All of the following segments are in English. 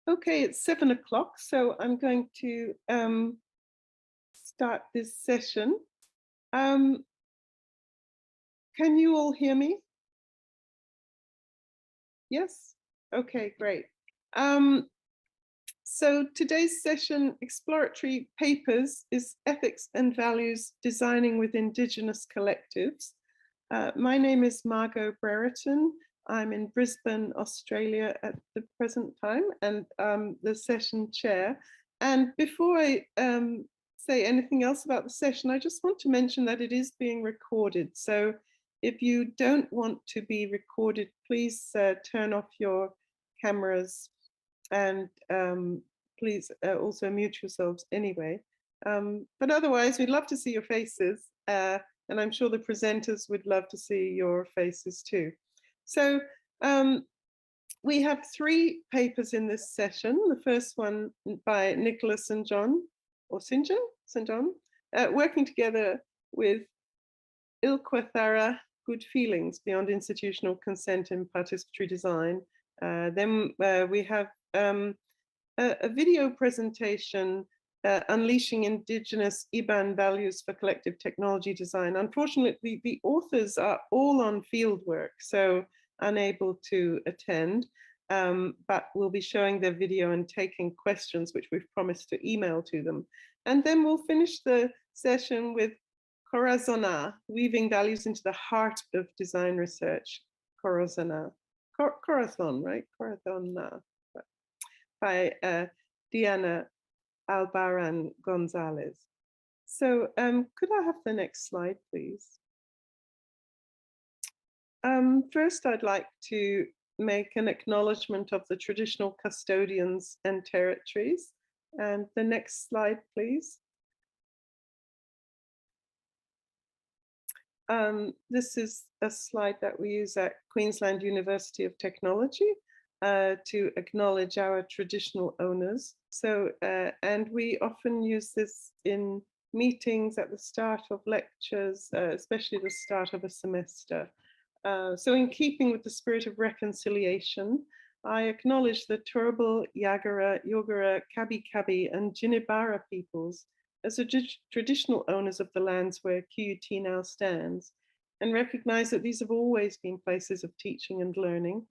Okay, it's 7 o'clock, so I'm going to start this session. Can you all hear me? Yes? Okay, great. So today's session, Exploratory Papers, is Ethics and Values Designing with Indigenous Collectives. My name is Margot Brereton. I'm in Brisbane, Australia at the present time, and the session chair. And before I say anything else about the session, I just want to mention that it is being recorded. So if you don't want to be recorded, please turn off your cameras and please also mute yourselves anyway. But otherwise, we'd love to see your faces. And I'm sure the presenters would love to see your faces too. So we have 3 papers in this session. The first one by Nicola St John, or St John, working together with ilkwatharra, Good Feelings Beyond Institutional Consent and Participatory Design. Then we have a video presentation, Unleashing Indigenous Iban Values for Collective Technology Design. Unfortunately, the authors are all on fieldwork, so unable to attend, but we'll be showing their video and taking questions, which we've promised to email to them. And then we'll finish the session with Corazonar, Weaving Values into the Heart of Design Research. Corazonar. Corazon, right? Corazonar. By Diana Albarrán González. So could I have the next slide, please? First, I'd like to make an acknowledgement of the traditional custodians and territories. And the next slide, please. This is a slide that we use at Queensland University of Technology to acknowledge our traditional owners. So, and we often use this in meetings at the start of lectures, especially the start of a semester. So in keeping with the spirit of reconciliation, I acknowledge the Turrbal, Yagara, Yogara, Kabi Kabi, and Jinibara peoples as the traditional owners of the lands where QUT now stands, and recognize that these have always been places of teaching and learning.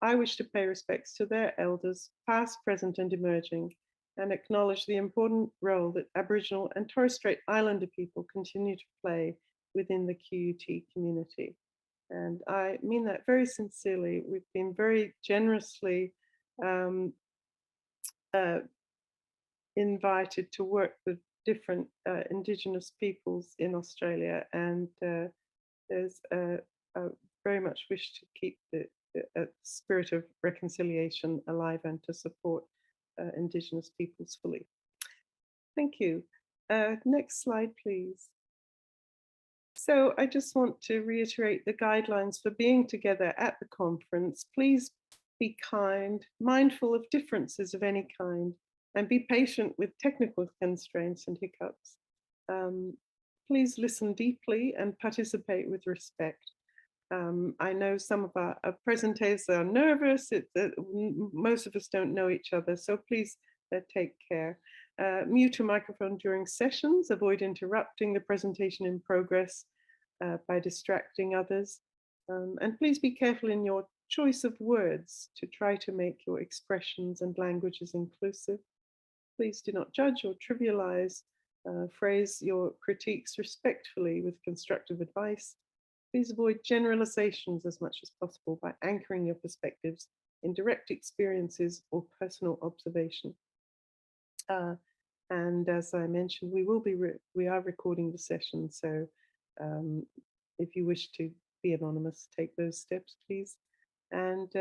I wish to pay respects to their elders, past, present, and emerging, and acknowledge the important role that Aboriginal and Torres Strait Islander people continue to play within the QUT community. And I mean that very sincerely. We've been very generously invited to work with different Indigenous peoples in Australia, and there's a very much wish to keep the spirit of reconciliation alive and to support Indigenous peoples fully. Thank you. Next slide, please. So I just want to reiterate the guidelines for being together at the conference. Please be kind, mindful of differences of any kind, and be patient with technical constraints and hiccups. Please listen deeply and participate with respect. I know some of our presenters are nervous. Most of us don't know each other, so please take care. Mute your microphone during sessions, avoid interrupting the presentation in progress by distracting others. And please be careful in your choice of words to try to make your expressions and languages inclusive. Please do not judge or trivialize. Phrase your critiques respectfully with constructive advice. Please avoid generalizations as much as possible by anchoring your perspectives in direct experiences or personal observation. And as I mentioned, we are recording the session, so if you wish to be anonymous, take those steps, please. And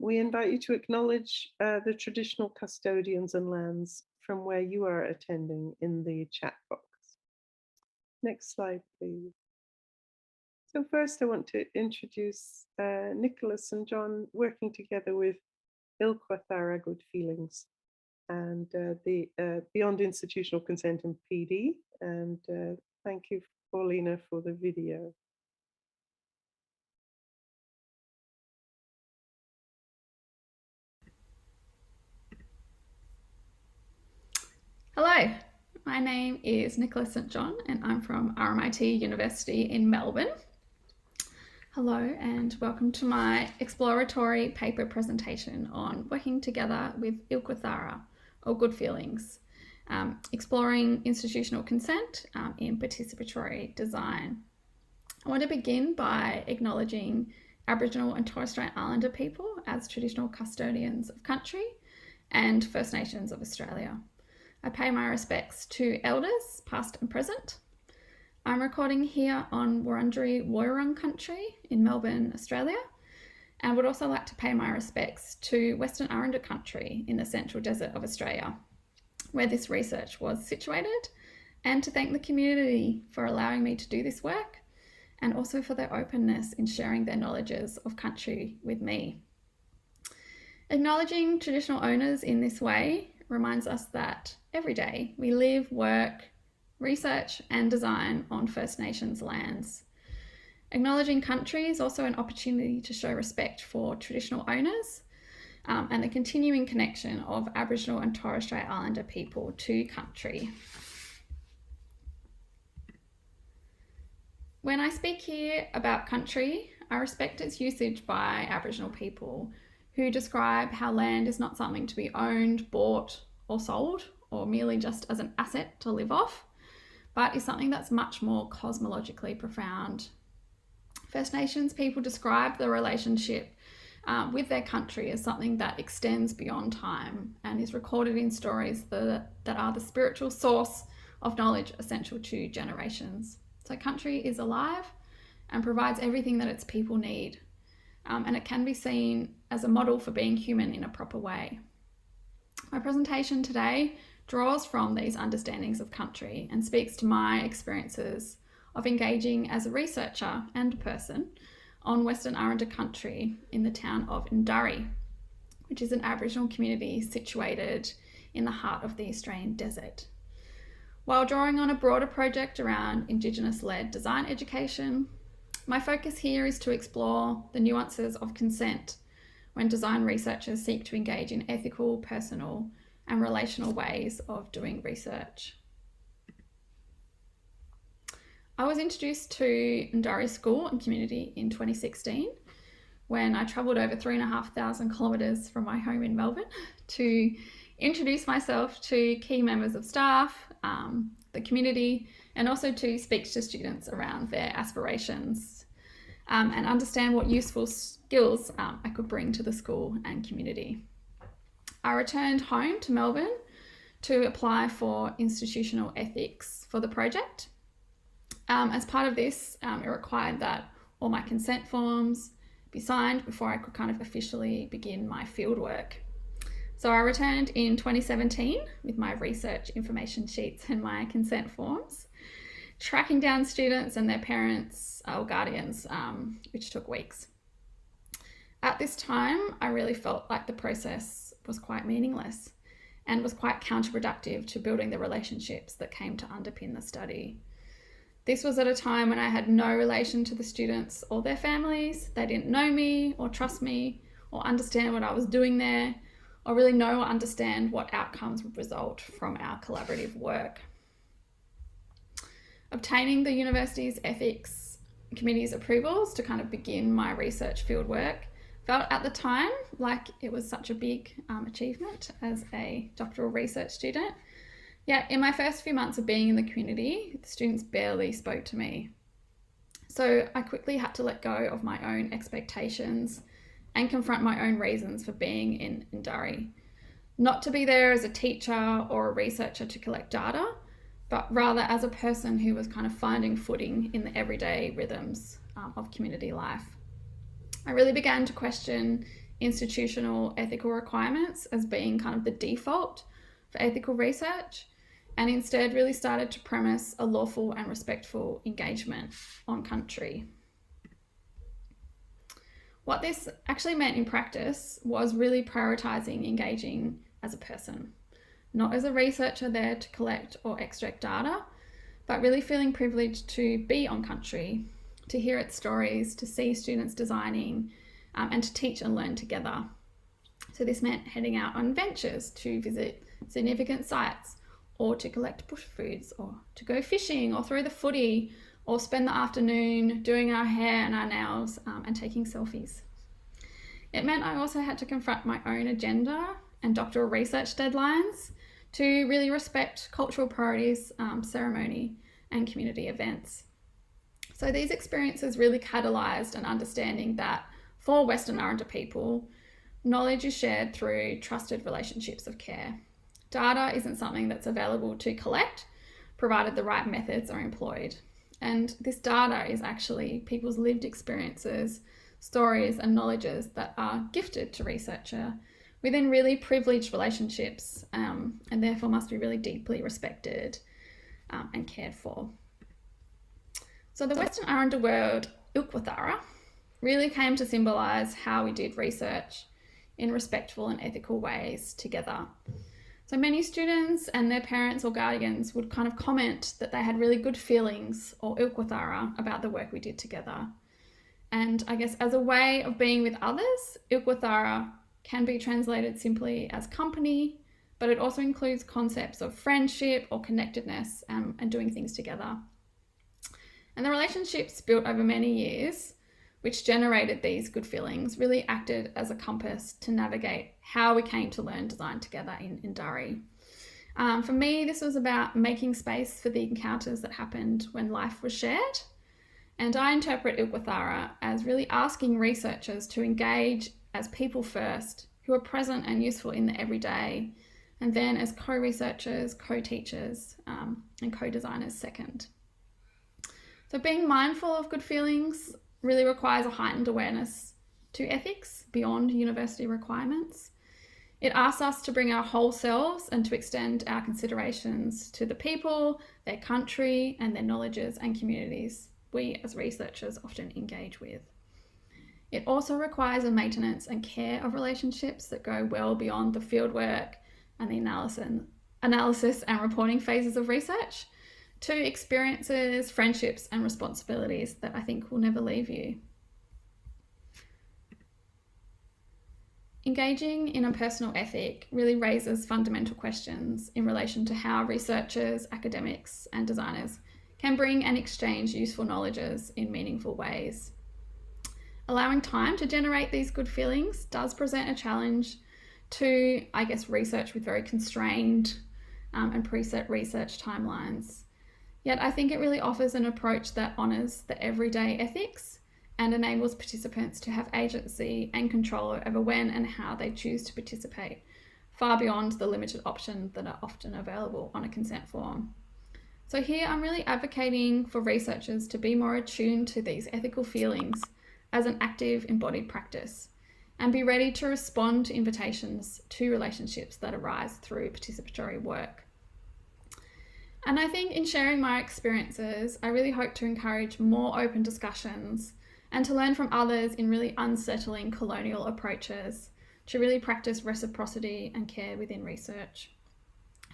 we invite you to acknowledge the traditional custodians and lands from where you are attending in the chat box. Next slide, please. So first I want to introduce Nicola St John, working together with ilkwatharra, Good Feelings, and the Beyond Institutional Consent and PD. And thank you, Paulina, for the video. Hello, my name is Nicola St John and I'm from RMIT University in Melbourne. Hello and welcome to my exploratory paper presentation on working together with ilkwatharra, or good feelings, exploring institutional consent in participatory design. I want to begin by acknowledging Aboriginal and Torres Strait Islander people as traditional custodians of country and First Nations of Australia. I pay my respects to elders, past and present. I'm recording here on Wurundjeri Woiwurrung country in Melbourne, Australia, and would also like to pay my respects to Western Aranda country in the Central Desert of Australia, where this research was situated, and to thank the community for allowing me to do this work, and also for their openness in sharing their knowledges of country with me. Acknowledging traditional owners in this way reminds us that every day we live, work, research and design on First Nations lands. Acknowledging country is also an opportunity to show respect for traditional owners and the continuing connection of Aboriginal and Torres Strait Islander people to country. When I speak here about country, I respect its usage by Aboriginal people who describe how land is not something to be owned, bought or sold, or merely just as an asset to live off, but is something that's much more cosmologically profound. First Nations people describe the relationship with their country as something that extends beyond time and is recorded in stories that are the spiritual source of knowledge essential to generations. So country is alive and provides everything that its people need. And it can be seen as a model for being human in a proper way. My presentation today draws from these understandings of country and speaks to my experiences of engaging as a researcher and person on Western Aranda country in the town of Ndari, which is an Aboriginal community situated in the heart of the Australian desert. While drawing on a broader project around Indigenous-led design education, my focus here is to explore the nuances of consent when design researchers seek to engage in ethical, personal, and relational ways of doing research. I was introduced to Ndari School and Community in 2016 when I travelled over 3,500 kilometres from my home in Melbourne to introduce myself to key members of staff, the community, and also to speak to students around their aspirations and understand what useful skills I could bring to the school and community. I returned home to Melbourne to apply for institutional ethics for the project. As part of this, it required that all my consent forms be signed before I could kind of officially begin my fieldwork. So I returned in 2017 with my research information sheets and my consent forms, tracking down students and their parents or guardians, which took weeks. At this time, I really felt like the process was quite meaningless and was quite counterproductive to building the relationships that came to underpin the study. This was at a time when I had no relation to the students or their families. They didn't know me or trust me or understand what I was doing there, or really know or understand what outcomes would result from our collaborative work. Obtaining the university's ethics committee's approvals to kind of begin my research fieldwork felt at the time like it was such a big achievement as a doctoral research student. Yet in my first few months of being in the community, the students barely spoke to me. So I quickly had to let go of my own expectations and confront my own reasons for being in Ndari. Not to be there as a teacher or a researcher to collect data, but rather as a person who was kind of finding footing in the everyday rhythms of community life. I really began to question institutional ethical requirements as being kind of the default for ethical research, and instead really started to premise a lawful and respectful engagement on country. What this actually meant in practice was really prioritising engaging as a person, not as a researcher there to collect or extract data, but really feeling privileged to be on country, to hear its stories, to see students designing, and to teach and learn together. So this meant heading out on ventures to visit significant sites or to collect bush foods, or to go fishing, or throw the footy, or spend the afternoon doing our hair and our nails and taking selfies. It meant I also had to confront my own agenda and doctoral research deadlines to really respect cultural priorities, ceremony, and community events. So these experiences really catalysed an understanding that for Western Arrernte people, knowledge is shared through trusted relationships of care. Data isn't something that's available to collect, provided the right methods are employed. And this data is actually people's lived experiences, stories, and knowledges that are gifted to researcher within really privileged relationships, and therefore must be really deeply respected and cared for. So the Western Arrernte word ilkwatharra really came to symbolise how we did research in respectful and ethical ways together. So many students and their parents or guardians would kind of comment that they had really good feelings or ilkwatharra about the work we did together. And I guess as a way of being with others, ilkwatharra can be translated simply as company, but it also includes concepts of friendship or connectedness and doing things together. And the relationships built over many years, which generated these good feelings, really acted as a compass to navigate how we came to learn design together in Dari. For me, this was about making space for the encounters that happened when life was shared. And I interpret ilkwatharra as really asking researchers to engage as people first, who are present and useful in the everyday, and then as co-researchers, co-teachers, and co-designers second. So being mindful of good feelings really requires a heightened awareness to ethics beyond university requirements. It asks us to bring our whole selves and to extend our considerations to the people, their country, and their knowledges and communities we as researchers often engage with. It also requires a maintenance and care of relationships that go well beyond the fieldwork and the analysis and reporting phases of research to experiences, friendships, and responsibilities that I think will never leave you. Engaging in a personal ethic really raises fundamental questions in relation to how researchers, academics, and designers can bring and exchange useful knowledges in meaningful ways. Allowing time to generate these good feelings does present a challenge to, I guess, research with very constrained and preset research timelines. Yet I think it really offers an approach that honours the everyday ethics and enables participants to have agency and control over when and how they choose to participate, far beyond the limited options that are often available on a consent form. So here I'm really advocating for researchers to be more attuned to these ethical feelings as an active embodied practice and be ready to respond to invitations to relationships that arise through participatory work. And I think in sharing my experiences, I really hope to encourage more open discussions and to learn from others in really unsettling colonial approaches to really practice reciprocity and care within research.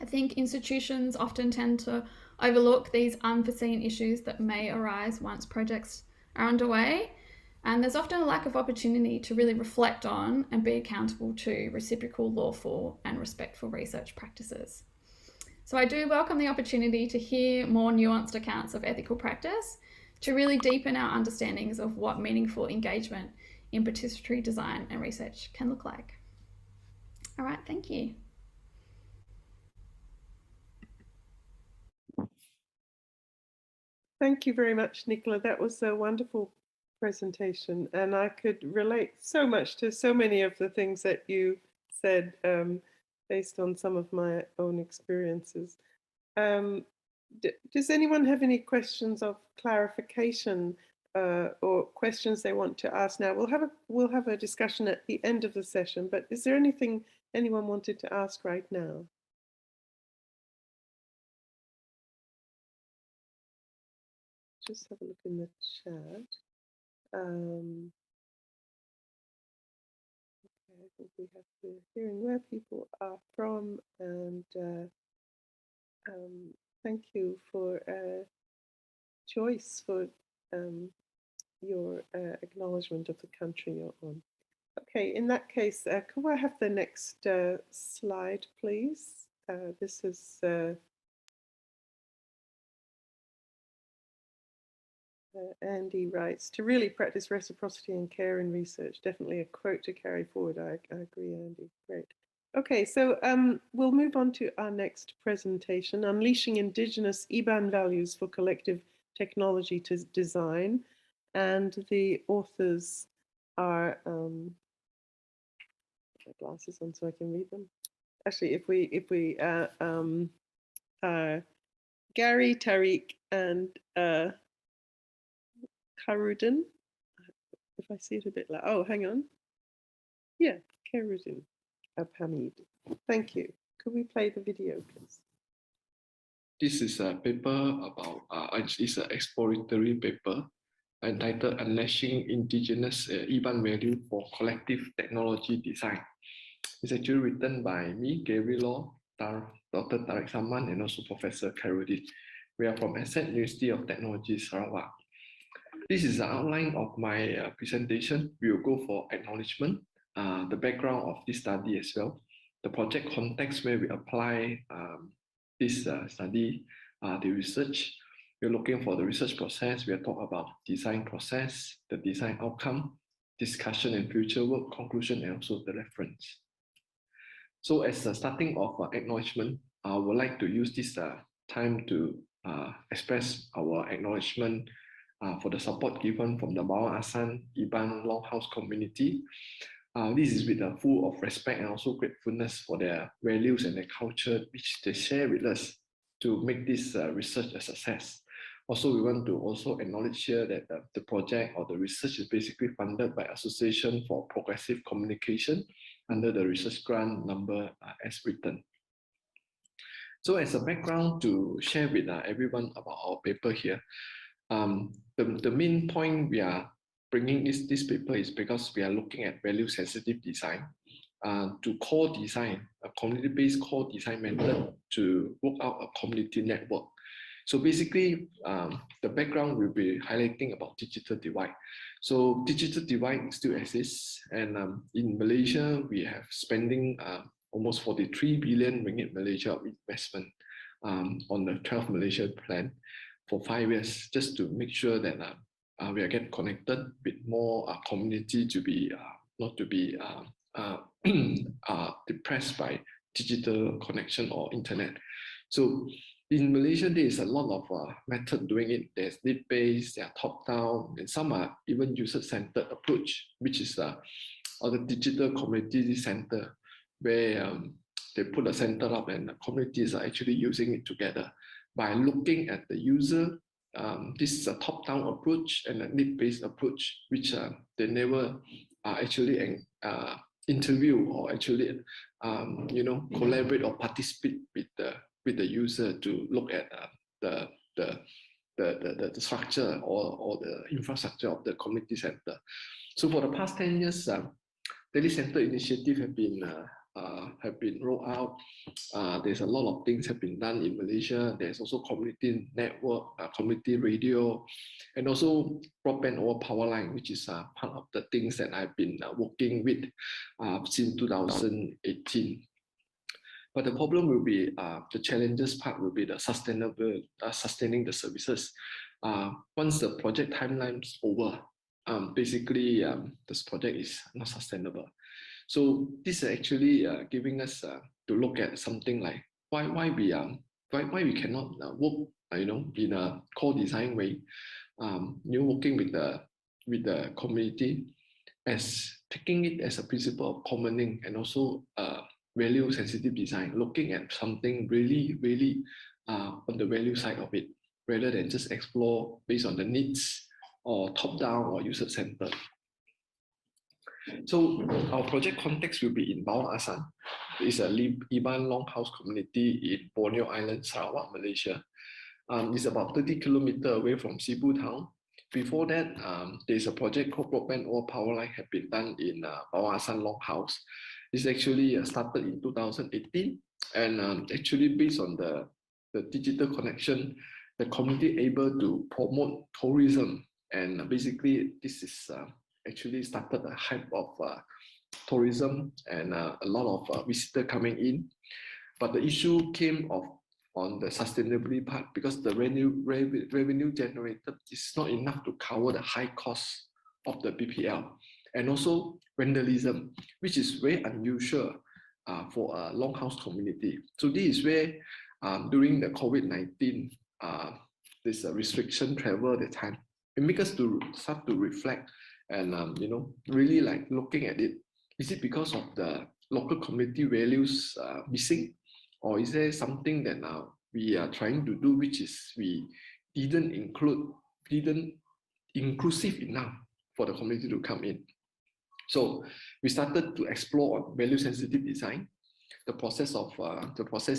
I think institutions often tend to overlook these unforeseen issues that may arise once projects are underway, and there's often a lack of opportunity to really reflect on and be accountable to reciprocal, lawful, and respectful research practices. So I do welcome the opportunity to hear more nuanced accounts of ethical practice to really deepen our understandings of what meaningful engagement in participatory design and research can look like. All right, thank you. Thank you very much, Nicola. That was a wonderful presentation, and I could relate so much to so many of the things that you said based on some of my own experiences. Does anyone have any questions of clarification or questions they want to ask now? We'll have a discussion at the end of the session, but is there anything anyone wanted to ask right now? Just have a look in the chat. Okay, I think we have to hearing where people are from, and thank you for Joyce for your acknowledgement of the country you're on. Okay, in that case, could I have the next slide, please? This is Andy writes, to really practice reciprocity and care in research. Definitely a quote to carry forward. I agree, Andy. Great. Okay, so we'll move on to our next presentation, Unleashing Indigenous Iban Values for Collective Technology to Design. And the authors are, put my glasses on so I can read them. Actually, Gary, Tariq, and Khairuddin. If I see it a bit like, oh, hang on. Yeah, Khairuddin of Hamid. Thank you. Could we play the video, please? This is a paper about, it's an exploratory paper entitled Unleashing Indigenous Iban Value for Collective Technology Design. It's actually written by me, Gary Law, Dr. Tariq Zaman, and also Professor Khairuddin. We are from Asset University of Technology, Sarawak. This is the outline of my presentation. We will go for acknowledgement, the background of this study as well, the project context where we apply this study, the research. We're looking for the research process. We are talking about design process, the design outcome, discussion and future work, conclusion, and also the reference. So as a starting of acknowledgement, I would like to use this time to express our acknowledgement for the support given from the Bawang Asan Iban Longhouse community. This is with a full of respect and also gratefulness for their values and their culture, which they share with us to make this research a success. Also, we want to also acknowledge here that the project or the research is basically funded by Association for Progressive Communication under the research grant number as written. So as a background to share with everyone about our paper here, the main point we are bringing this paper is because we are looking at value-sensitive design to co-design, a community-based co-design method to work out a community network. So basically, the background will be highlighting about digital divide. So digital divide still exists, and in Malaysia, we have spending almost 43 billion ringgit Malaysia of investment on the 12 Malaysia plan for 5 years, just to make sure that we are getting connected with more community to be not to be depressed by digital connection or internet. So in Malaysia, there is a lot of method doing it. There's need-based, there are top-down, and some are even user-centered approach, which is the digital community center, where they put a center up and the communities are actually using it together. By looking at the user, this is a top-down approach and a need-based approach, which they never actually interview or actually collaborate or participate with the user to look at the structure or the infrastructure of the community center. So for the past 10 years, Daily Center initiative have been rolled out. There's a lot of things have been done in Malaysia. There's also community network, community radio, and also broadband over power line, which is part of the things that I've been working with since 2018. But the problem will be, the challenges part will be the sustaining the services. Once the project timeline is over, basically this project is not sustainable. So this is actually giving us to look at something like why we cannot work in a co-design way, working with the community, as taking it as a principle of commoning and also value sensitive design, looking at something really on the value side of it, rather than just explore based on the needs or top down or user centered. So our project context will be in Bawang Asan. It's a Iban Longhouse community in Borneo Island, Sarawak, Malaysia. It's about 30 kilometers away from Cebu town. Before that, there's a project called Broadband over Power Line have been done in Bawang Asan Longhouse. It's actually started in 2018, and actually based on the digital connection, the community able to promote tourism, and basically this is actually started a hype of tourism and a lot of visitors coming in. But the issue came of on the sustainability part, because the revenue generated is not enough to cover the high cost of the BPL, and also vandalism, which is very unusual for a longhouse community. So this is where during the COVID-19, this restriction travel at the time, it makes us to start to reflect and really like looking at it. Is it because of the local community values missing, or is there something that we are trying to do which is we didn't inclusive enough for the community to come in? So we started to explore on value sensitive design, the process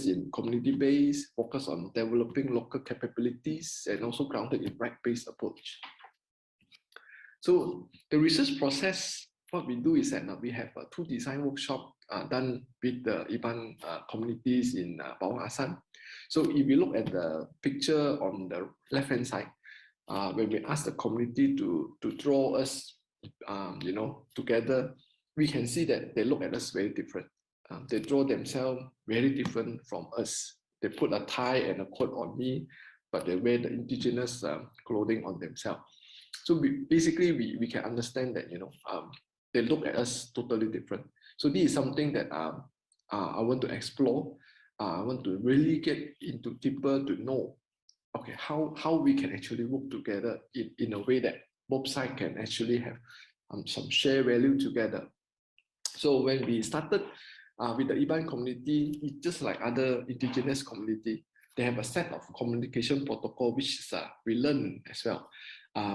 in community-based, focus on developing local capabilities, and also grounded in right-based approach. So the research process, what we do is that we have 2 design workshops done with the Iban communities in Bawang Asan. So if you look at the picture on the left-hand side, when we ask the community to draw us, together, we can see that they look at us very different. They draw themselves very different from us. They put a tie and a coat on me, but they wear the indigenous clothing on themselves. So we can understand that they look at us totally different. So this is something that I want to explore. I want to really get into deeper to know, okay, how we can actually work together in a way that both sides can actually have some shared value together. So when we started with the Iban community, it's just like other indigenous community. They have a set of communication protocol, which is, we learn as well.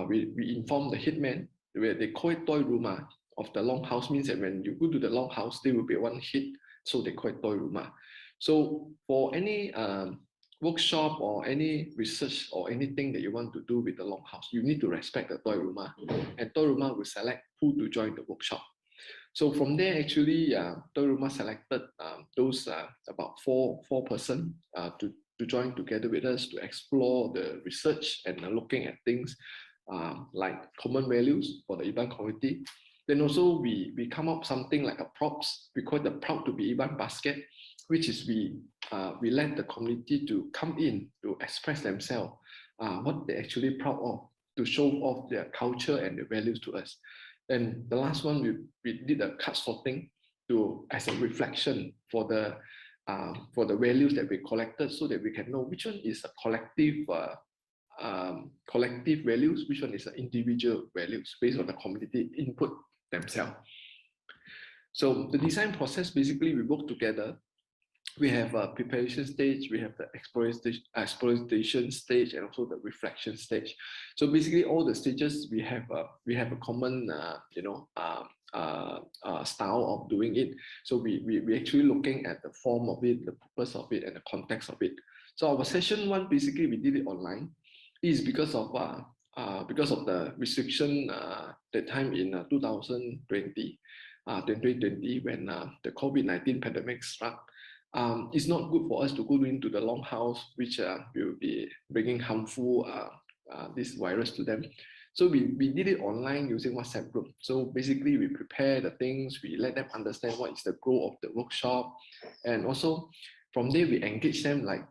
We inform the hitman, where they call it toy rumah of the longhouse, means that when you go to the longhouse, there will be one hit, so they call it toy rumah. So for any workshop or any research or anything that you want to do with the longhouse, you need to respect the toy rumah, and toy rumah will select who to join the workshop. So from there, actually, toy rumah selected those about four person to join together with us to explore the research and looking at things like common values for the Iban community. Then also we come up something like a props. We call it the Proud to be Iban basket, which is we let the community to come in to express themselves, what they're actually proud of, to show off their culture and their values to us. And the last one, we did a card sorting as a reflection for the values that we collected, so that we can know which one is a collective values, which one is an individual values based on the community input themselves. So the design process, basically we work together. We have a preparation stage, we have the exploration stage, and also the reflection stage. So basically all the stages we have a common style of doing it. So we actually looking at the form of it, the purpose of it, and the context of it. So our session 1, basically we did it online. This is because of the restriction that time in 2020 when the COVID-19 pandemic struck. It's not good for us to go into the longhouse, which will be bringing harmful this virus to them. So we did it online using WhatsApp group. So basically we prepare the things, we let them understand what is the goal of the workshop, and also from there we engage them, like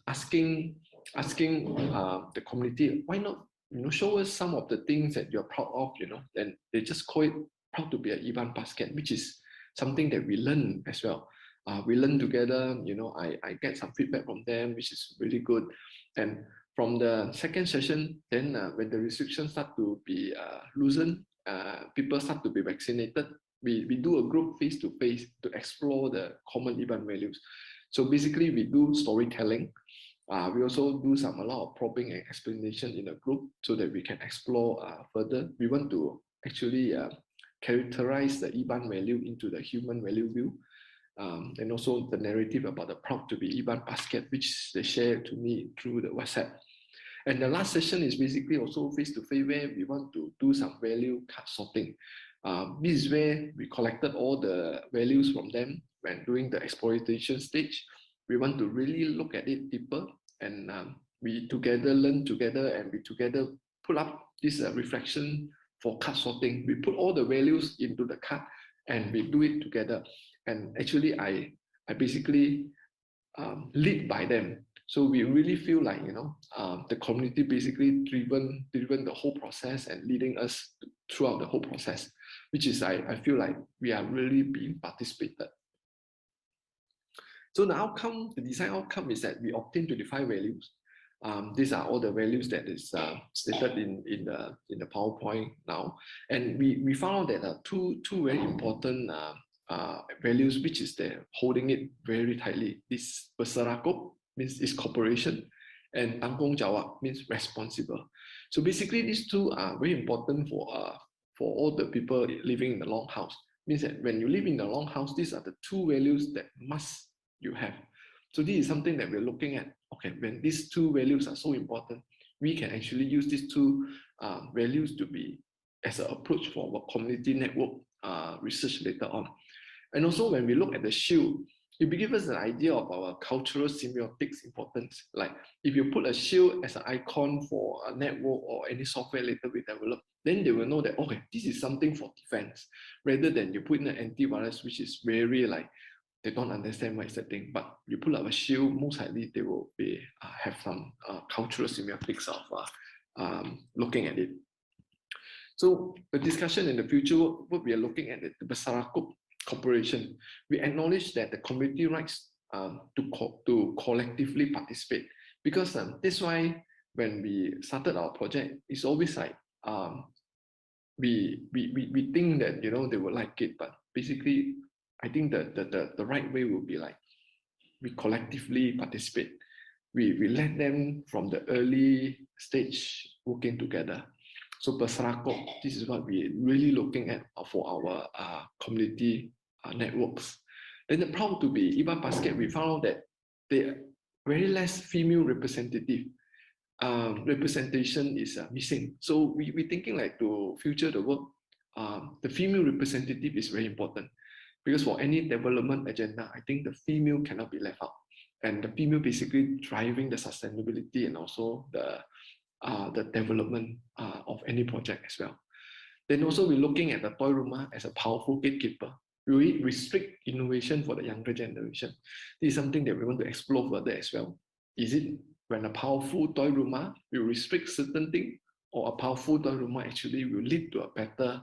asking the community, why not show us some of the things that you're proud of, and they just call it Proud to be an Iban basket, which is something that we learn as well. We learn together, I get some feedback from them, which is really good. And from the second session, then when the restrictions start to be loosened, people start to be vaccinated, we do a group face-to-face to explore the common Iban values. So basically we do storytelling. We also do a lot of probing and explanation in a group so that we can explore further. We want to actually characterize the Iban value into the human value view. And also the narrative about the Proud to be Iban basket, which they share to me through the WhatsApp. And the last session is basically also face-to-face, where we want to do some value card sorting. This is where we collected all the values from them when doing the exploitation stage. We want to really look at it deeper, and we together learn together, and we together put up this reflection for card sorting. We put all the values into the card and we do it together. And actually, I basically lead by them. So we really feel like, you know, the community basically driven the whole process and leading us throughout the whole process, which is, I feel like we are really being participated. So the outcome, the design outcome is that we obtain 25 values. These are all the values that is stated in the PowerPoint now. And we found out that two very important values, which is they're holding it very tightly. This Berserako means is cooperation, and Tanggung Jawab means responsible. So basically, these two are very important for all the people living in the longhouse. Means that when you live in the longhouse, these are the two values that must you have. So this is something that we're looking at. Okay, when these two values are so important, we can actually use these two values to be as an approach for our community network research later on. And also when we look at the shield, it will give us an idea of our cultural semiotics importance. Like if you put a shield as an icon for a network or any software later we develop, then they will know that, okay, this is something for defense, rather than you put in an antivirus, which is very like, they don't understand what is the thing. But you pull up a shield, most likely they will be have some cultural semiotics of looking at it. So the discussion in the future, what we are looking at the Besarakup Corporation, we acknowledge that the community rights to collectively participate, because that's why when we started our project, it's always like we think that, you know, they will like it, but basically I think that the right way will be like we collectively participate. We let them from the early stage working together. So Berserako, this is what we're really looking at for our community networks. Then proud to be Iban Basket, we found that they're very less female representative. Representation is missing. So we're thinking like to future the work, the female representative is very important. Because for any development agenda, I think the female cannot be left out. And the female basically driving the sustainability and also the development of any project as well. Then also we're looking at the toy rumah as a powerful gatekeeper. We restrict innovation for the younger generation. This is something that we want to explore further as well. Is it when a powerful toy rumah will restrict certain things, or a powerful toy rumah actually will lead to a better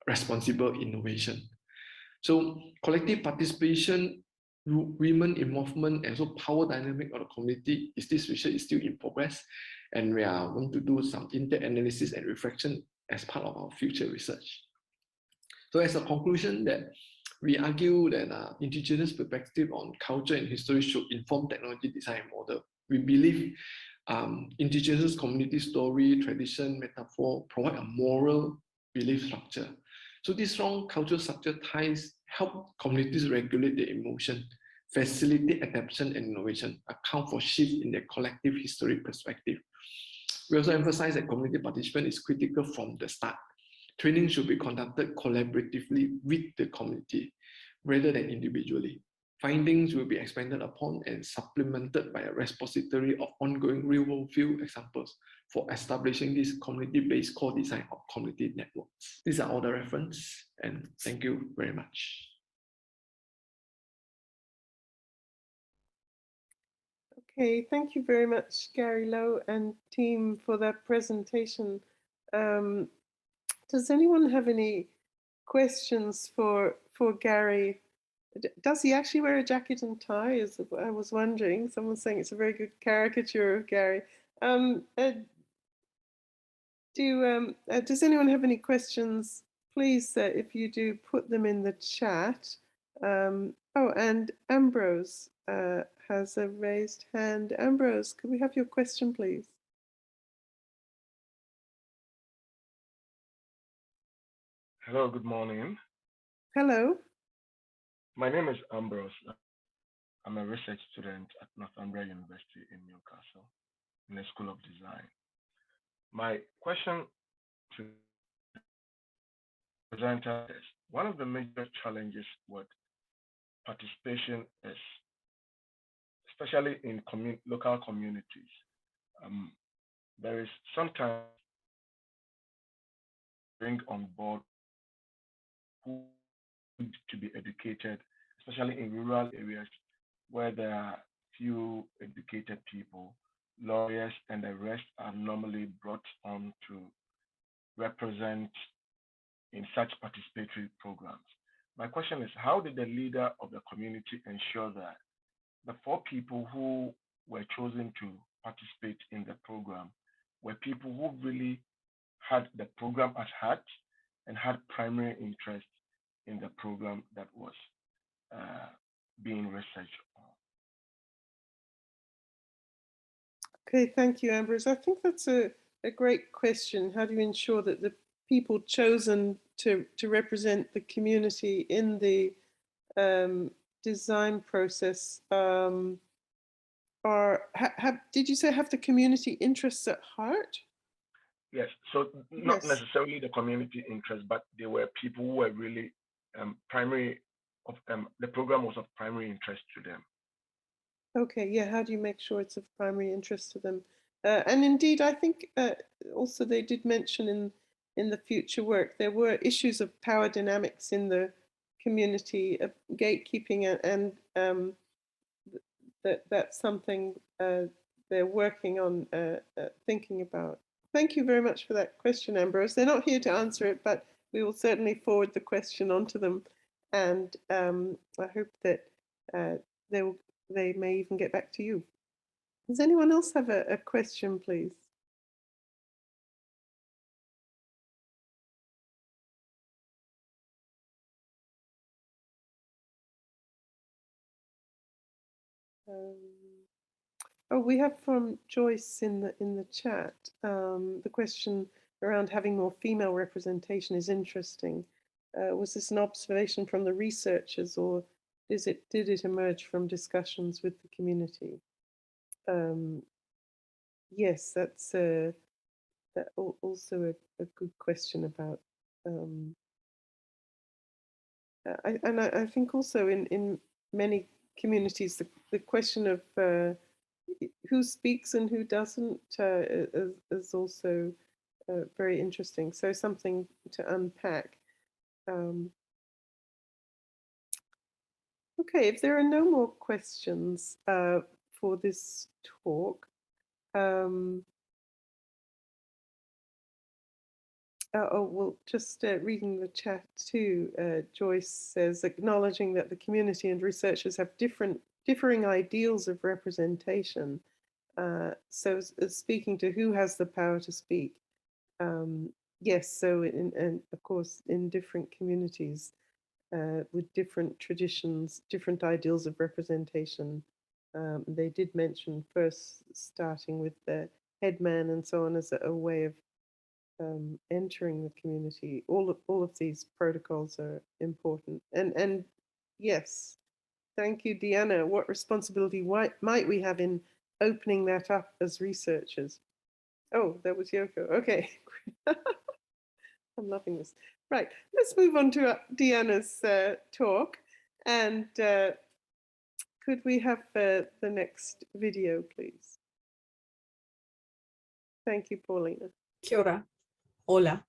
responsible innovation? So collective participation, women involvement, and so power dynamic of the community, this research is still in progress, and we are going to do some in-depth analysis and reflection as part of our future research. So as a conclusion, that we argue that indigenous perspective on culture and history should inform technology design model. We believe indigenous community story, tradition, metaphor provide a moral belief structure. So this strong cultural structure ties help communities regulate their emotion, facilitate adaptation and innovation, account for shift in their collective history perspective. We also emphasize that community participation is critical from the start. Training should be conducted collaboratively with the community rather than individually. Findings will be expanded upon and supplemented by a repository of ongoing real-world field examples for establishing this community-based core design of community networks. These are all the reference, and thank you very much. Okay, thank you very much, Gary Lowe and team, for that presentation. Does anyone have any questions for Gary? Does he actually wear a jacket and tie? I was wondering. Someone's saying it's a very good caricature of Gary. Does anyone have any questions? Please, if you do, put them in the chat. Oh, and Ambrose has a raised hand. Ambrose, could we have your question, please? Hello, good morning. Hello. My name is Ambrose. I'm a research student at Northumbria University in Newcastle in the School of Design. My question to the presenter is, one of the major challenges with participation is, especially in local communities, there is sometimes bring on board who need to be educated, especially in rural areas where there are few educated people, lawyers, and the rest are normally brought on to represent in such participatory programs. My question is, how did the leader of the community ensure that the 4 people who were chosen to participate in the program were people who really had the program at heart and had primary interest in the program that was being researched on? Okay, thank you, Ambrose. I think that's a great question. How do you ensure that the people chosen to represent the community in the design process did you say have the community interests at heart? Yes, so not necessarily the community interest, but they were people who were really primary of the program was of primary interest to them. Okay, yeah, how do you make sure it's of primary interest to them? And indeed, I think also they did mention in the future work, there were issues of power dynamics in the community, gatekeeping, and that's something they're working on thinking about. Thank you very much for that question, Ambrose. They're not here to answer it, but we will certainly forward the question on to them. And I hope that they may even get back to you. Does anyone else have a question, please? Oh, we have from Joyce in the chat. The question around having more female representation is interesting. Was this an observation from the researchers, or did it emerge from discussions with the community? Yes, that's also a good question about. I think also in many communities, the question of who speaks and who doesn't is also very interesting. So something to unpack. Okay, if there are no more questions for this talk, well, just reading the chat too, Joyce says, acknowledging that the community and researchers have differing ideals of representation. So speaking to who has the power to speak. Yes, so and of course in different communities with different traditions, different ideals of representation. They did mention first starting with the headman and so on as a way of entering the community. All of these protocols are important. And yes, thank you, Diana. What responsibility might we have in opening that up as researchers? Oh, that was Yoko. Okay. I'm loving this. Right, let's move on to Diana's talk. And could we have the next video, please? Thank you, Paulina. Kia ora. Hola,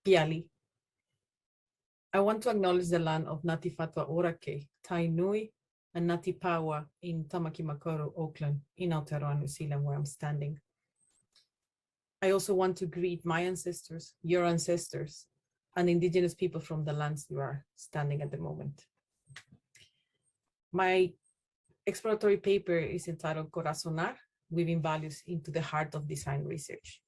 Piali. I want to acknowledge the land of Ngāti Whātua Orake, Tainui, and Ngāti Pawa in Tamaki Makaurau, Auckland, in Aotearoa, New Zealand, where I'm standing. I also want to greet my ancestors, your ancestors, and Indigenous people from the lands you are standing at the moment. My exploratory paper is entitled Corazonar, Weaving Values into the Heart of Design Research.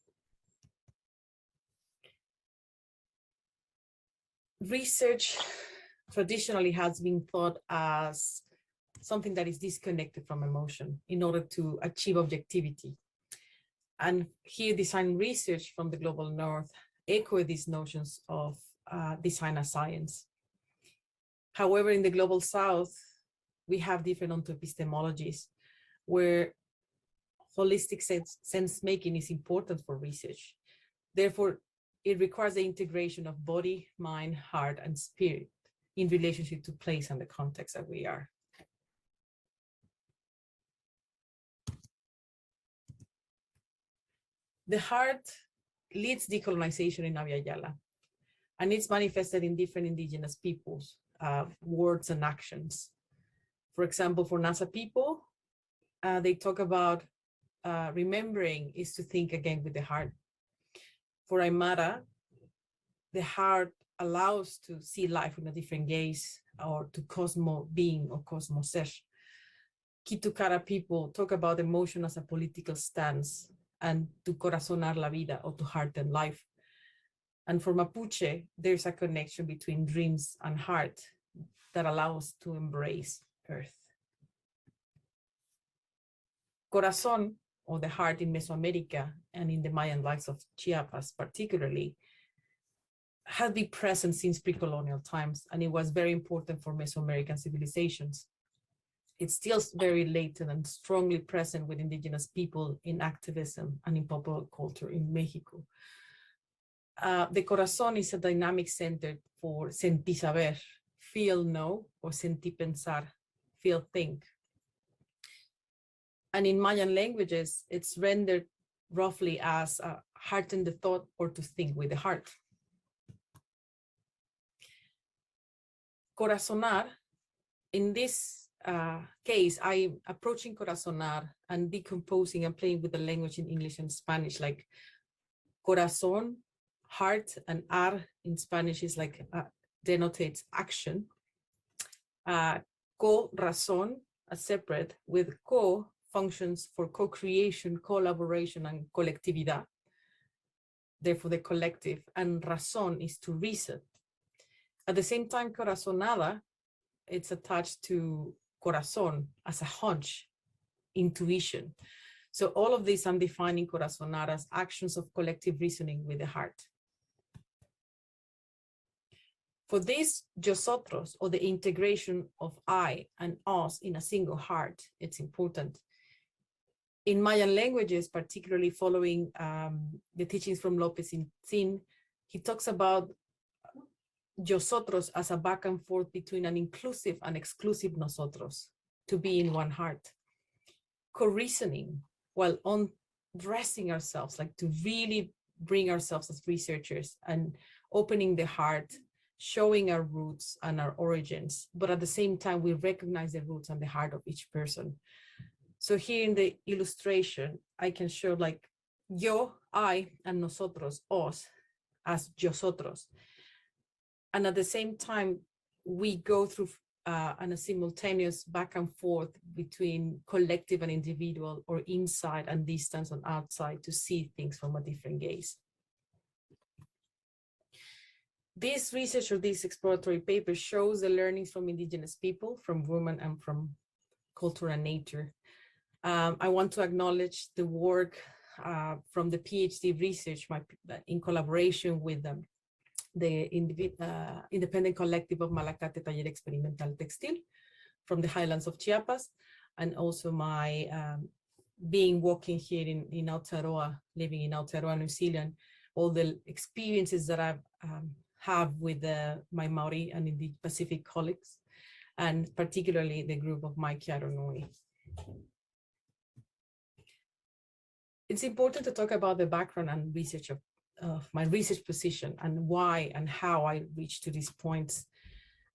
Research traditionally has been thought as something that is disconnected from emotion in order to achieve objectivity. And here design research from the global north echo these notions of design as science. However, in the global south, we have different ontoepistemologies where holistic sense making is important for research. Therefore, it requires the integration of body, mind, heart, and spirit in relationship to place and the context that we are. The heart leads decolonization in Abya Yala, and it's manifested in different indigenous peoples, words and actions. For example, for NASA people, they talk about remembering is to think again with the heart. For Aymara, the heart allows to see life in a different gaze, or to cosmo being or cosmo ser. Kitukara people talk about emotion as a political stance, and to corazonar la vida, or to hearten life. And for Mapuche, there's a connection between dreams and heart that allows to embrace earth. Corazon, or the heart in Mesoamerica and in the Mayan lives of Chiapas particularly, has been present since pre-colonial times, and it was very important for Mesoamerican civilizations. It's still very latent and strongly present with indigenous people in activism and in popular culture in Mexico. The corazón is a dynamic center for sentir saber, feel know, or sentir pensar, feel think. And in Mayan languages, it's rendered roughly as hearten the thought, or to think with the heart. Corazonar, in this case, I'm approaching corazonar and decomposing and playing with the language in English and Spanish, like corazón, heart, and ar in Spanish is like denotates action. Corazón, separate, with co functions for co-creation, collaboration, and colectividad. Therefore, the collective, and razón is to reason. At the same time, corazonada, it's attached to corazón as a hunch, intuition. So all of this, I'm defining corazonar as actions of collective reasoning with the heart. For this, nosotros, or the integration of I and us in a single heart, it's important. In Mayan languages, particularly following the teachings from López Intzin, he talks about nosotros as a back and forth between an inclusive and exclusive nosotros, to be in one heart. Co-reasoning, while undressing ourselves, like to really bring ourselves as researchers and opening the heart, showing our roots and our origins, but at the same time, we recognize the roots and the heart of each person. So here in the illustration, I can show like yo, I, and nosotros, os, as yosotros. And at the same time, we go through a simultaneous back and forth between collective and individual, or inside and distance and outside, to see things from a different gaze. This research, or this exploratory paper, shows the learnings from indigenous people, from women, and from culture and nature. I want to acknowledge the work from the PhD research in collaboration with the independent collective of Malacate Taller Experimental Textil from the highlands of Chiapas, and also my working here in Aotearoa, living in Aotearoa, New Zealand, all the experiences that I've have with my Maori and in the Pacific colleagues, and particularly the group of Maikiaro Nui. It's important to talk about the background and research of my research position, and why and how I reached to these points.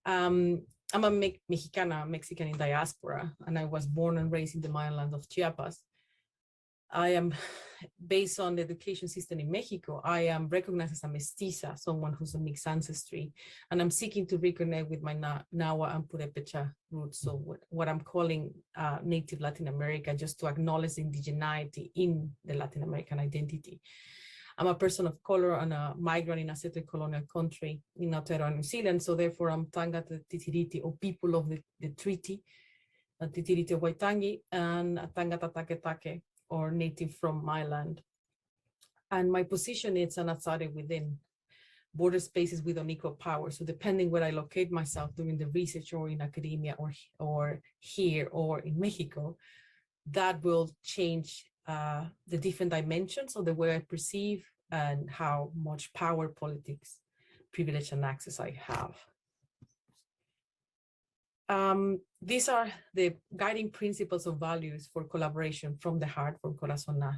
I'm a Mexican in diaspora, and I was born and raised in the Mayan land of Chiapas. I am, based on the education system in Mexico, I am recognized as a mestiza, someone who's a mixed ancestry, and I'm seeking to reconnect with my Nahua and Purepecha roots, so what I'm calling native Latin America, just to acknowledge indigeneity in the Latin American identity. I'm a person of color and a migrant in a settled colonial country in Aotearoa, New Zealand, so therefore I'm Tangata Titiriti, or people of the treaty, Titiriti Waitangi, and Tangata Take, or native from my land. And my position is an outsider within border spaces with unequal power. So depending where I locate myself during the research, or in academia, or here, or in Mexico, that will change the different dimensions of the way I perceive and how much power, politics, privilege, and access I have. These are the guiding principles of values for collaboration from the heart, for Corazonar.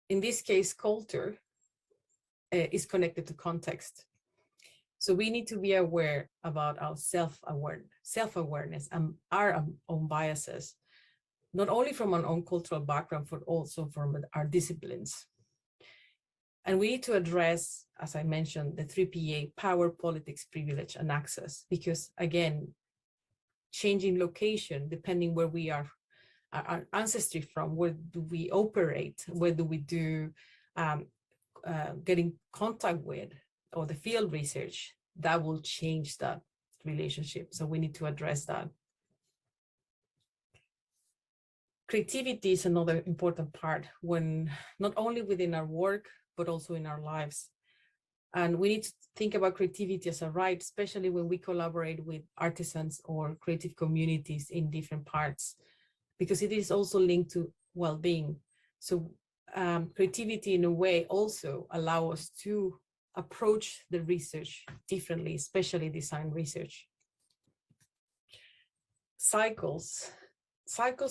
In this case, culture is connected to context. So we need to be aware about our self-awareness and our own biases, not only from our own cultural background, but also from our disciplines. And we need to address, as I mentioned, the 3PA: power, politics, privilege, and access, because again, changing location, depending where we are, our ancestry from, where do we operate, where do we do get in contact with, or the field research, that will change that relationship. So we need to address that. Creativity is another important part, when not only within our work, but also in our lives. And we need to think about creativity as a right, especially when we collaborate with artisans or creative communities in different parts, because it is also linked to well-being. So creativity in a way also allow us to approach the research differently, especially design research. Cycles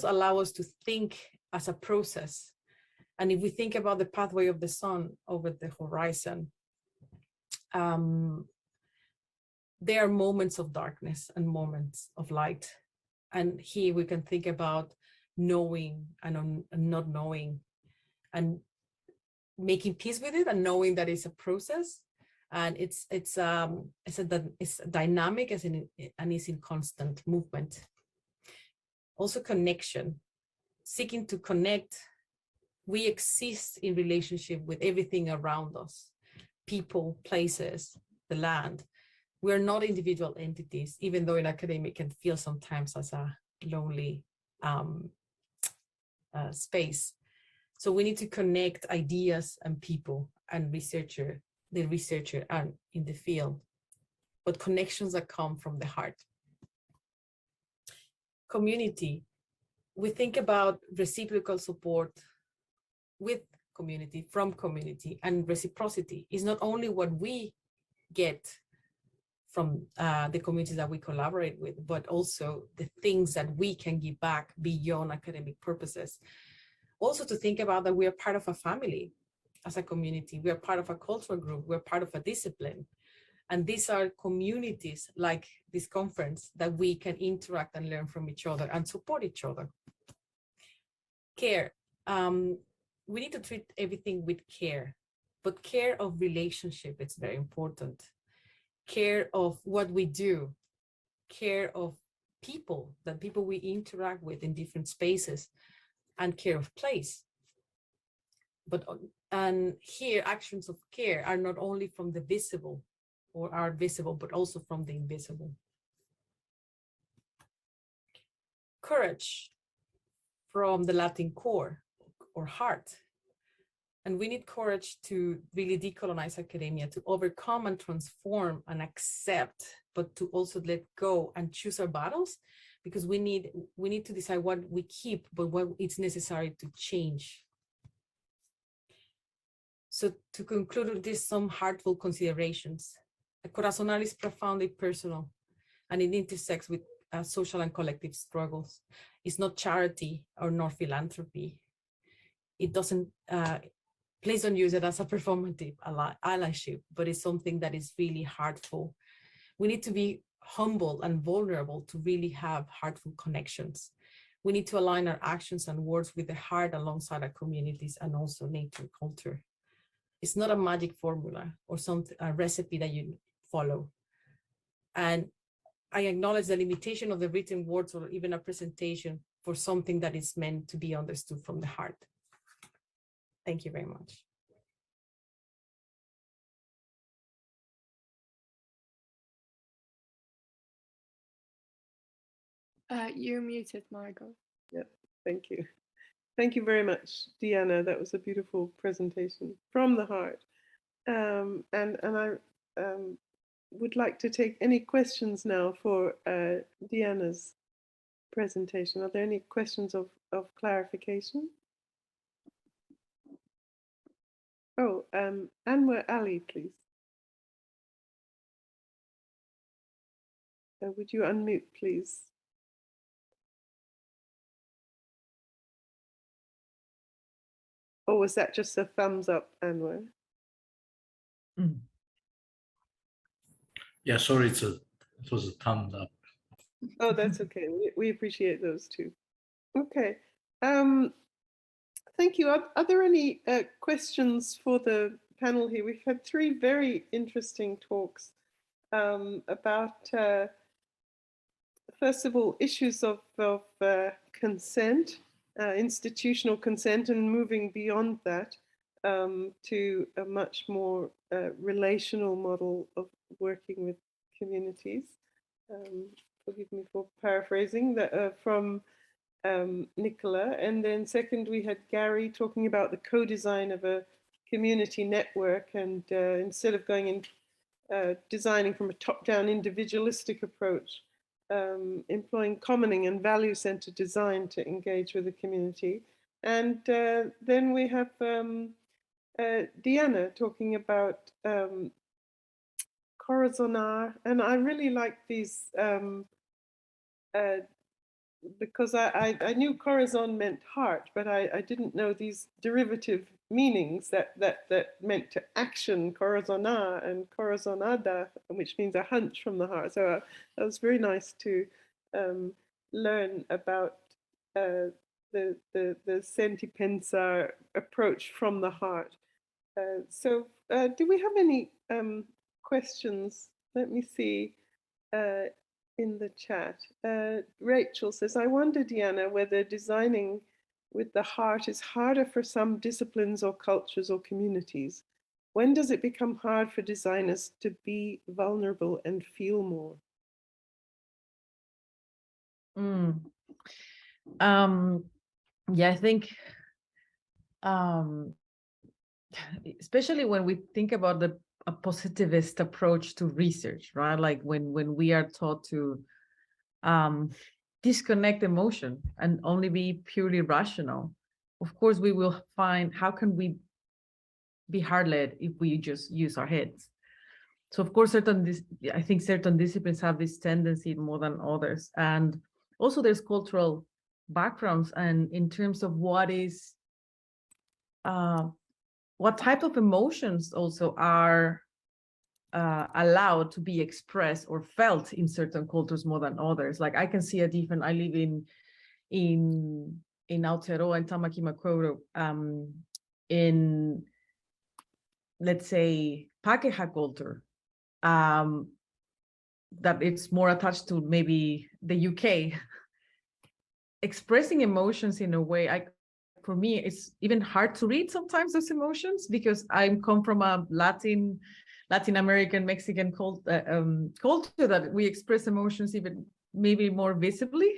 allow us to think as a process. And if we think about the pathway of the sun over the horizon, there are moments of darkness and moments of light. And here we can think about knowing and not knowing, and making peace with it, and knowing that it's a process, and it's dynamic and is in constant movement. Also connection, seeking to connect. We exist in relationship with everything around us, people, places, the land. We're not individual entities, even though in academia it can feel sometimes as a lonely space. So we need to connect ideas and people and the researcher and in the field, but connections that come from the heart. Community, we think about reciprocal support with community, from community, and reciprocity is not only what we get from the communities that we collaborate with, but also the things that we can give back beyond academic purposes. Also to think about that we are part of a family as a community, we are part of a cultural group, we're part of a discipline. And these are communities like this conference that we can interact and learn from each other and support each other. Care. We need to treat everything with care, but care of relationship, it's very important. Care of what we do, care of people, the people we interact with in different spaces, and care of place. And here, actions of care are not only from the visible or are visible, but also from the invisible. Courage, from the Latin core or heart. And we need courage to really decolonize academia, to overcome and transform and accept, but to also let go and choose our battles, because we need to decide what we keep, but what it's necessary to change. So to conclude with this, some heartful considerations. Corazonar is profoundly personal, and it intersects with social and collective struggles. It's not charity or not philanthropy. It doesn't, please don't use it as a performative allyship, but it's something that is really heartful. We need to be humble and vulnerable to really have heartful connections. We need to align our actions and words with the heart alongside our communities and also nature culture. It's not a magic formula or a recipe that you follow. And I acknowledge the limitation of the written words or even a presentation for something that is meant to be understood from the heart. Thank you very much. You're muted, Margot. Yep, thank you. Thank you very much, Diana. That was a beautiful presentation from the heart. And I would like to take any questions now for Diana's presentation. Are there any questions of clarification? Oh, Anwar Ali, please. Would you unmute, please? Or was that just a thumbs up, Anwar? Yeah, sorry, it was a thumbs up. Oh, that's okay. We appreciate those too. Okay. Thank you. Are there any questions for the panel here? We've had 3 very interesting talks about, first of all, issues of consent, institutional consent, and moving beyond that to a much more relational model of working with communities. Forgive me for paraphrasing that from Nicola. And then second, we had Gary talking about the co-design of a community network, and instead of going in designing from a top-down individualistic approach, employing commoning and value-centered design to engage with the community. And then we have Diana talking about Corazonar, and I really like these because I knew corazon meant heart, but I didn't know these derivative meanings that meant to action, corazonar and corazonada, which means a hunch from the heart. So that was very nice to learn about the sentipensar approach from the heart. So do we have any questions? Let me see. In the chat. Rachel says, I wonder, Diana, whether designing with the heart is harder for some disciplines or cultures or communities. When does it become hard for designers to be vulnerable and feel more? Yeah, I think especially when we think about a positivist approach to research, right? Like when we are taught to disconnect emotion and only be purely rational, of course we will find, how can we be hard-led if we just use our heads? So of course, I think certain disciplines have this tendency more than others. And also there's cultural backgrounds, and in terms of what type of emotions also are allowed to be expressed or felt in certain cultures more than others. Like I can see a different, I live in Aotearoa and Tamaki Makaurau, in, let's say, Pakeha culture, that it's more attached to maybe the UK. Expressing emotions in a way, for me, it's even hard to read sometimes those emotions, because I come from a Latin American, Mexican culture that we express emotions even maybe more visibly.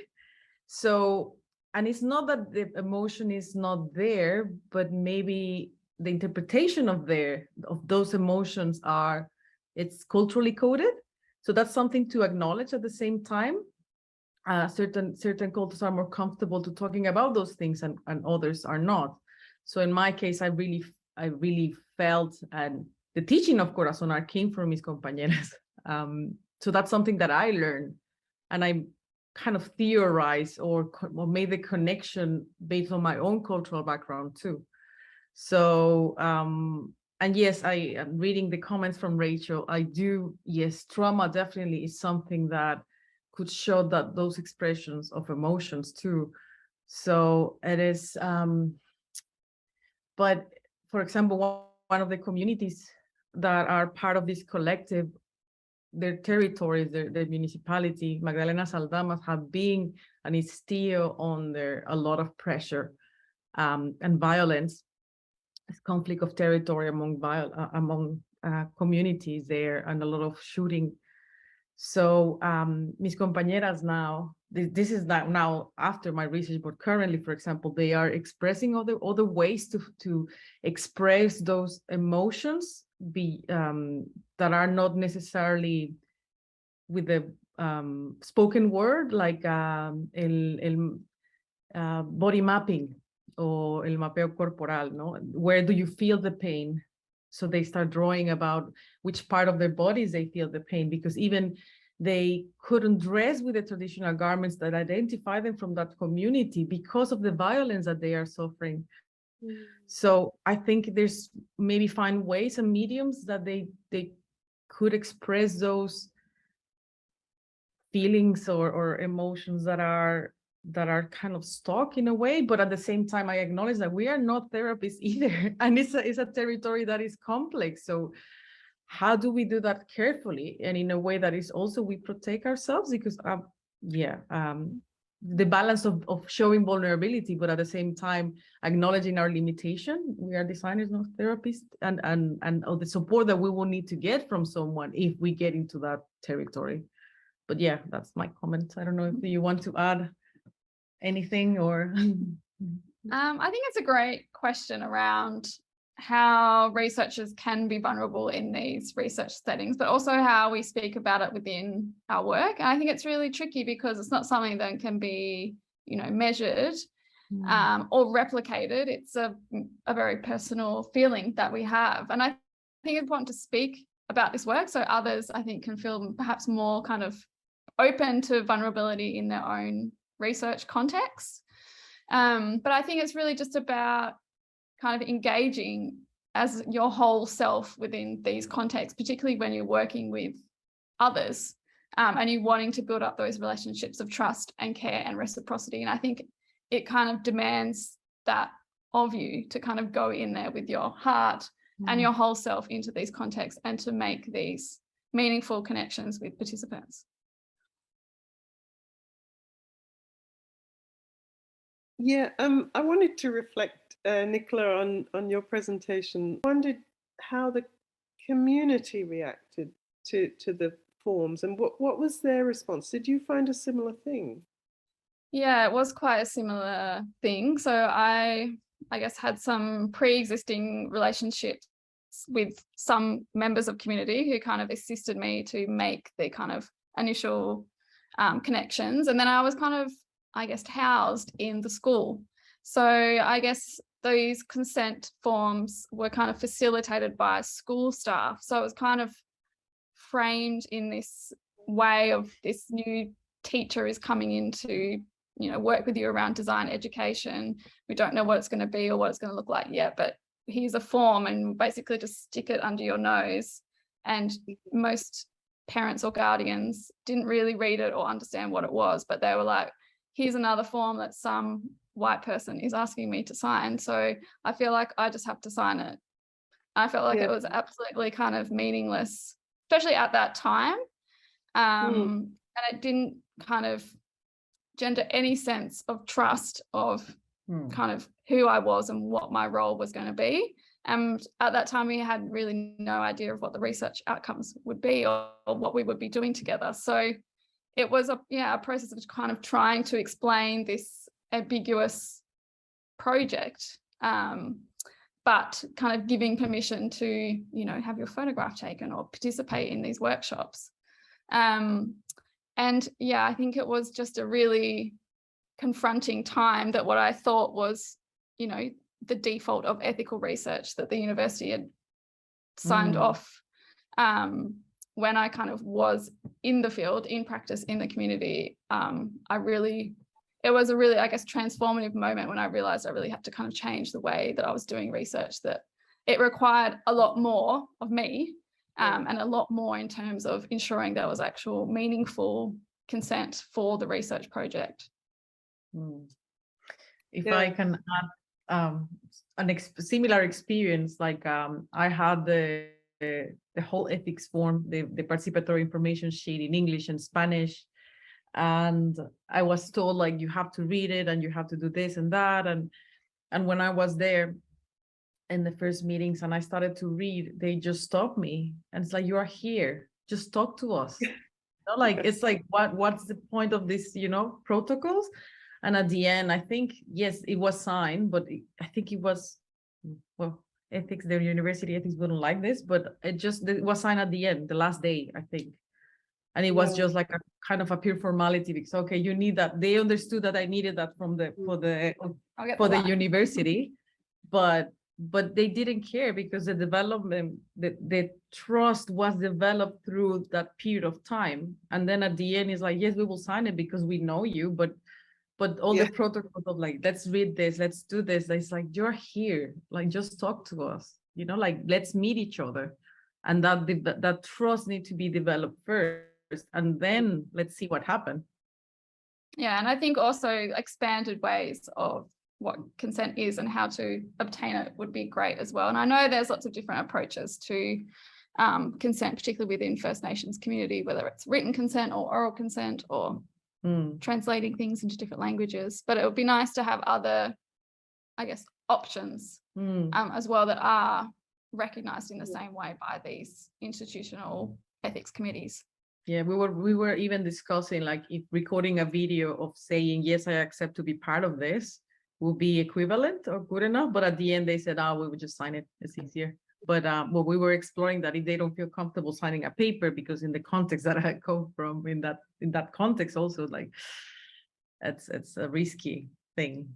So, and it's not that the emotion is not there, but maybe the interpretation of those emotions it's culturally coded. So that's something to acknowledge at the same time. Certain cultures are more comfortable to talking about those things, and others are not. So in my case, I really felt, and the teaching of Corazonar came from mis compañeras. So that's something that I learned, and I kind of theorized or made the connection based on my own cultural background too. So, and yes, I am reading the comments from Rachel. Yes, trauma definitely is something that could show that those expressions of emotions too. So it is, but for example, one of the communities that are part of this collective, their territories, their municipality, Magdalenas Aldamas, have been and is still under a lot of pressure and violence. This conflict of territory among communities there, and a lot of shooting. So mis compañeras now, this is now after my research, but currently, for example, they are expressing other ways to express those emotions that are not necessarily with the spoken word, like el body mapping or el mapeo corporal, no? Where do you feel the pain? So they start drawing about which part of their bodies they feel the pain, because even they couldn't dress with the traditional garments that identify them from that community because of the violence that they are suffering. So I think there's maybe find ways and mediums that they could express those feelings or emotions that are kind of stuck in a way, but at the same time I acknowledge that we are not therapists either, and it's a territory that is complex. So how do we do that carefully and in a way that is also we protect ourselves? Because the balance of showing vulnerability, but at the same time acknowledging our limitation. We are designers, not therapists, and the support that we will need to get from someone if we get into that territory. But yeah, that's my comment. I don't know if you want to add anything or. I think it's a great question around how researchers can be vulnerable in these research settings, but also how we speak about it within our work. And I think it's really tricky because it's not something that can be, measured or replicated. It's a very personal feeling that we have. And I think it's important to speak about this work so others, I think, can feel perhaps more kind of open to vulnerability in their own research context. But I think it's really just about kind of engaging as your whole self within these contexts, particularly when you're working with others and you're wanting to build up those relationships of trust and care and reciprocity. And I think it kind of demands that of you to kind of go in there with your heart and your whole self into these contexts and to make these meaningful connections with participants. Yeah, I wanted to reflect, Nicola, on your presentation. I wondered how the community reacted to the forms and what was their response? Did you find a similar thing? Yeah, it was quite a similar thing. So I guess had some pre-existing relationships with some members of community who kind of assisted me to make the kind of initial connections. And then I was kind of, housed in the school. So I guess these consent forms were kind of facilitated by school staff. So it was kind of framed in this way of this new teacher is coming in to, work with you around design education. We don't know what it's going to be or what it's going to look like yet, but here's a form and basically just stick it under your nose. And most parents or guardians didn't really read it or understand what it was, but they were like, here's another form that some white person is asking me to sign. So I feel like I just have to sign it. I felt like it was absolutely kind of meaningless, especially at that time. And it didn't kind of gender any sense of trust of kind of who I was and what my role was going to be. And at that time, we had really no idea of what the research outcomes would be or what we would be doing together. So it was a process of kind of trying to explain this ambiguous project, but kind of giving permission to, have your photograph taken or participate in these workshops. And I think it was just a really confronting time that what I thought was, the default of ethical research that the university had signed off. When I kind of was in the field, in practice, in the community, it was a really, transformative moment when I realized I really had to kind of change the way that I was doing research, that it required a lot more of me and a lot more in terms of ensuring there was actual meaningful consent for the research project. If I can add similar experience, like I had the whole ethics form, the participatory information sheet in English and Spanish. And I was told, like, you have to read it and you have to do this and that. And when I was there in the first meetings and I started to read, they just stopped me. And it's like, you are here, just talk to us. It's like, what's the point of this, protocols? And at the end, I think, yes, it was signed, but I think it was, ethics, the university ethics wouldn't like this, but it was signed at the end, the last day, I think. And it was just like a kind of a pure formality because, okay, you need that. They understood that I needed that for the university, but they didn't care because the development, the trust was developed through that period of time. And then at the end, it's like, yes, we will sign it because we know you, but all the protocols of like, let's read this, let's do this. It's like, you're here, like, just talk to us, like, let's meet each other. And that trust needs to be developed first and then let's see what happens. Yeah, and I think also expanded ways of what consent is and how to obtain it would be great as well. And I know there's lots of different approaches to consent, particularly within First Nations community, whether it's written consent or oral consent or translating things into different languages. But it would be nice to have other, I guess, options as well that are recognised in the same way by these institutional ethics committees. Yeah, we were even discussing like if recording a video of saying, yes, I accept to be part of this will be equivalent or good enough. But at the end, they said, we would just sign it. It's easier. But well, we were exploring that if they don't feel comfortable signing a paper, because in the context that I come from, in that context also, like it's a risky thing.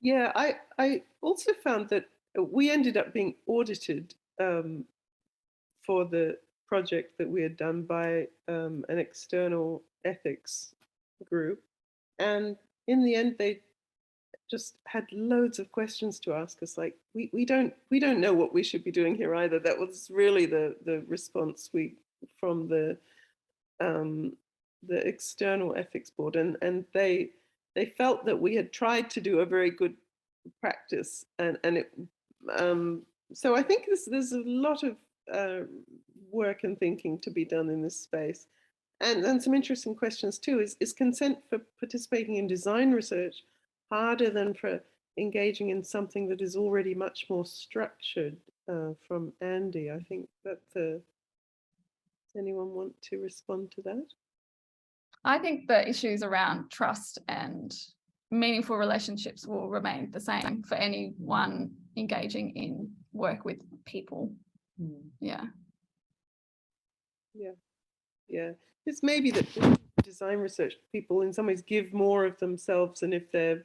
Yeah, I also found that we ended up being audited for the project that we had done by an external ethics group. And in the end, they just had loads of questions to ask us, like, we don't know what we should be doing here either. That was really the response from the external ethics board, and they felt that we had tried to do a very good practice, and it so I think there's a lot of work and thinking to be done in this space, and some interesting questions too. Is consent for participating in design research harder than for engaging in something that is already much more structured? From Andy, I think that does anyone want to respond to that? I think the issues around trust and meaningful relationships will remain the same for anyone engaging in work with people. Yeah. It's maybe that design research people in some ways give more of themselves, and if they're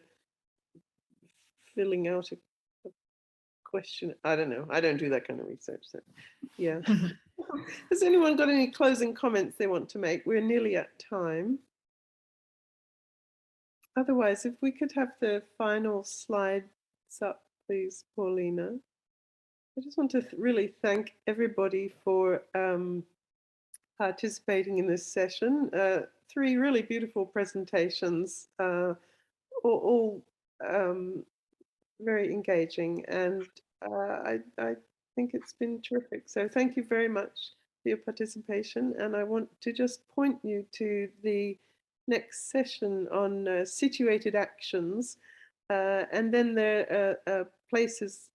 filling out a question, I don't know. I don't do that kind of research. So, yeah. Has anyone got any closing comments they want to make? We're nearly at time. Otherwise, if we could have the final slides up, please, Paulina. I just want to really thank everybody for participating in this session. 3 really beautiful presentations, all very engaging, and I think it's been terrific. So thank you very much for your participation, and I want to just point you to the next session on situated actions, and then there are places,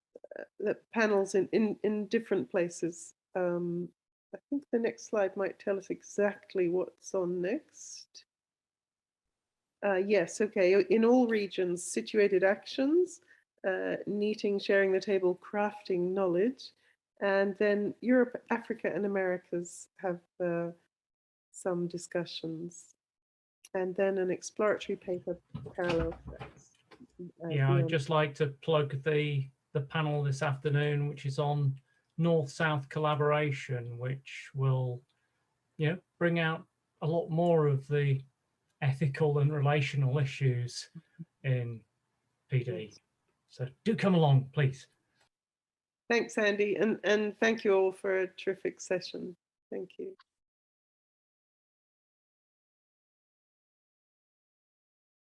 panels in different places. I think the next slide might tell us exactly what's on next. Yes, okay, in all regions, situated actions, knitting, sharing the table, crafting knowledge, and then Europe, Africa, and Americas have some discussions, and then an exploratory paper, parallel effects. Yeah, I'd just like to plug the panel this afternoon, which is on North-South collaboration, which will, bring out a lot more of the ethical and relational issues in PD. So do come along, please. Thanks, Andy, and thank you all for a terrific session. Thank you.